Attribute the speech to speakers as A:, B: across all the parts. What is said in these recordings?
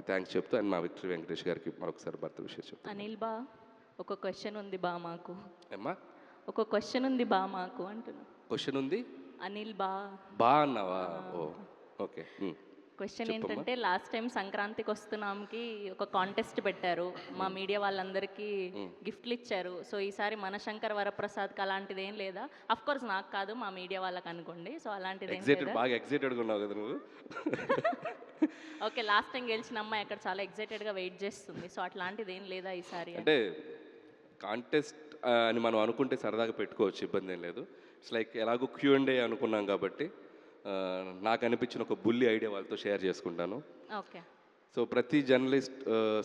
A: Thanks చెప్తూ and మా victory Venkatesh గారికి మరొకసారి బర్త్ విషెస్ చెప్తాను.
B: అనిల్ బా, ఒక క్వశ్చన్ ఉంది బా మాకు.
A: ఏమ్మా
B: ఒక క్వశ్చన్ ఉంది బా మాకు అంటున్నా.
A: క్వశ్చన్ ఉంది?
B: అనిల్ బా
A: బా అన్నావా? ఓ ఓకే.
B: క్వశ్చన్ ఏంటంటే, లాస్ట్ టైం సంక్రాంతికి వస్తున్నాంకి ఒక కాంటెస్ట్ పెట్టారు, మా మీడియా వాళ్ళందరికీ గిఫ్ట్లు ఇచ్చారు. సో ఈసారి మన శంకర్ వరప్రసాద్కి అలాంటిది ఏం లేదా? అఫ్ కోర్స్ నాకు కాదు, మా మీడియా వాళ్ళకి అనుకోండి. సో అలాంటిది ఏం లేదా?
A: బాగా ఎక్సైటెడ్గా ఉన్నావు కదా నువ్వు.
B: ఓకే, లాస్ట్ టైం గెలిచిన అమ్మాయి అక్కడ చాలా ఎక్సైటెడ్గా వెయిట్ చేస్తుంది. సో అట్లాంటిది ఏం లేదా ఈసారి?
A: అంటే కాంటెస్ట్ అని మనం అనుకుంటే సరదాగా పెట్టుకోవచ్చు, ఇబ్బంది ఏం లేదు. ఇట్స్ లైక్ ఎలాగో Q&A అనుకున్నాం కాబట్టి నాకు అనిపించిన ఒక బుల్లి ఐడియా వాళ్ళతో షేర్ చేసుకుంటాను.
B: ఓకే.
A: సో ప్రతి జర్నలిస్ట్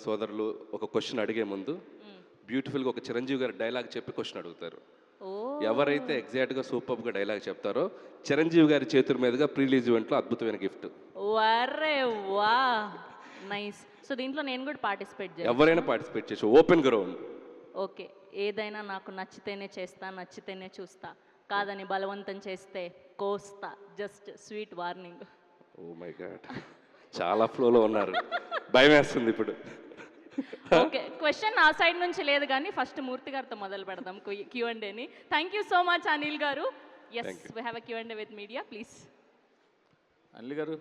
A: సోదరులు ఒక క్వశ్చన్ అడిగే ముందు బ్యూటిఫుల్గా ఒక చిరంజీవి గారి డైలాగ్ చెప్పి క్వశ్చన్ అడుగుతారు. ఎవరైతే ఎగ్జాక్ట్గా సూపర్గా డైలాగ్ చెప్తారో చిరంజీవి గారి చేతుల మీదుగా ప్రీ రిలీజ్ ఈవెంట్లో అద్భుతమైన గిఫ్ట్.
B: వరే వా, నైస్. సో దీంట్లో నేను కూడా పార్టిసిపేట్ చేయాలి?
A: ఎవరైనా పార్టిసిపేట్ చేసి ఓపెన్ గ్రౌండ్.
B: ఓకే. ఏదైనా నాకు నచ్చితేనే చేస్తా, నచ్చితేనే చూస్తా, కాదని బలవంతం చేస్తే కోస్తా. Just sweet warning.
A: Oh my God, చాలా ఫ్లోలో ఉన్నారు, భయం వేస్తుంది ఇప్పుడు.
B: ఓకే, క్వశ్చన్ ఆ సైడ్ నుంచి లేదు కానీ ఫస్ట్ మూర్తి గారితో మొదలు పెడదాం Q&Aని. Thank you so much Anil గారు. Yes, we have a Q&A with media, please.
C: Anil గారు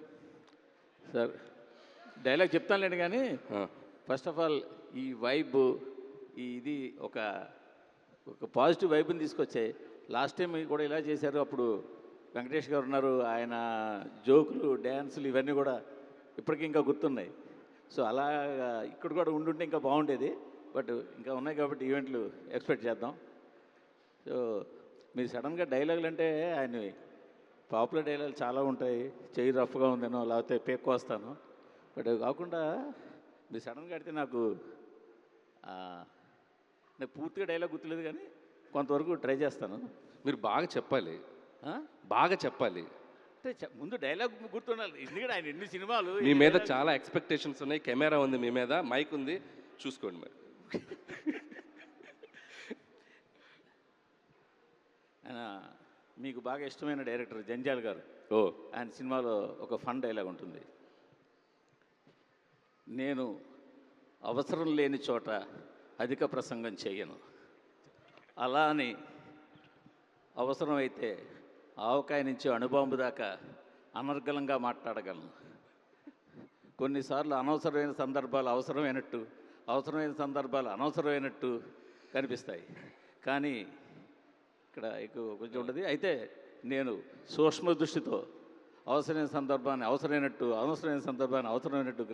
C: సార్, డైలాగ్ చెప్తానులేండి కానీ ఫస్ట్ ఆఫ్ ఆల్ ఈ వైబ్, ఇది ఒక పాజిటివ్ వైబ్ని తీసుకొచ్చాయి. లాస్ట్ టైం కూడా ఇలా చేశారు, అప్పుడు వెంకటేష్ గారు ఉన్నారు, ఆయన జోకులు, డ్యాన్సులు ఇవన్నీ కూడా ఇప్పటికీ ఇంకా గుర్తున్నాయి. సో అలా ఇక్కడ కూడా ఉండుంటే ఇంకా బాగుండేది, బట్ ఇంకా ఉన్నాయి కాబట్టి ఈవెంట్లు ఎక్స్పెక్ట్ చేద్దాం. సో మీరు సడన్గా డైలాగులు అంటే ఆయన పాపులర్ డైలాగులు చాలా ఉంటాయి, చెయ్యి రఫ్గా ఉందనో లేకపోతే పేక్కు వస్తాను, బట్ అవి కాకుండా మీరు సడన్గా అడిగితే నాకు పూర్తిగా డైలాగ్ గుర్తులేదు కానీ కొంతవరకు ట్రై చేస్తాను.
A: మీరు బాగా చెప్పాలి, బాగా చెప్పాలి.
C: అంటే ముందు డైలాగ్ గుర్తుండాలి, ఎందుకంటే ఆయన ఎన్ని సినిమాలు.
A: మీ మీద చాలా ఎక్స్పెక్టేషన్స్ ఉన్నాయి, కెమెరా ఉంది మీ మీద, మైక్ ఉంది, చూసుకోండి మరి.
C: ఆయన మీకు బాగా ఇష్టమైన డైరెక్టర్ జంజాల్ గారు, ఆయన సినిమాలో ఒక ఫన్ డైలాగ్ ఉంటుంది. నేను అవసరం లేని చోట అధిక ప్రసంగం చేయను, అలా అని అవసరమైతే ఆవకాయ నుంచి అణుబాంబు దాకా అనర్గళంగా మాట్లాడగలను. కొన్నిసార్లు అనవసరమైన సందర్భాలు అవసరమైనట్టు, అవసరమైన సందర్భాలు అనవసరమైనట్టు కనిపిస్తాయి, కానీ ఇక్కడ ఎక్కువ కొంచెం ఉంటుంది. అయితే నేను సూక్ష్మ దృష్టితో అవసరమైన సందర్భాన్ని అవసరమైనట్టు, అవసరమైన సందర్భాన్ని అవసరమైనట్టు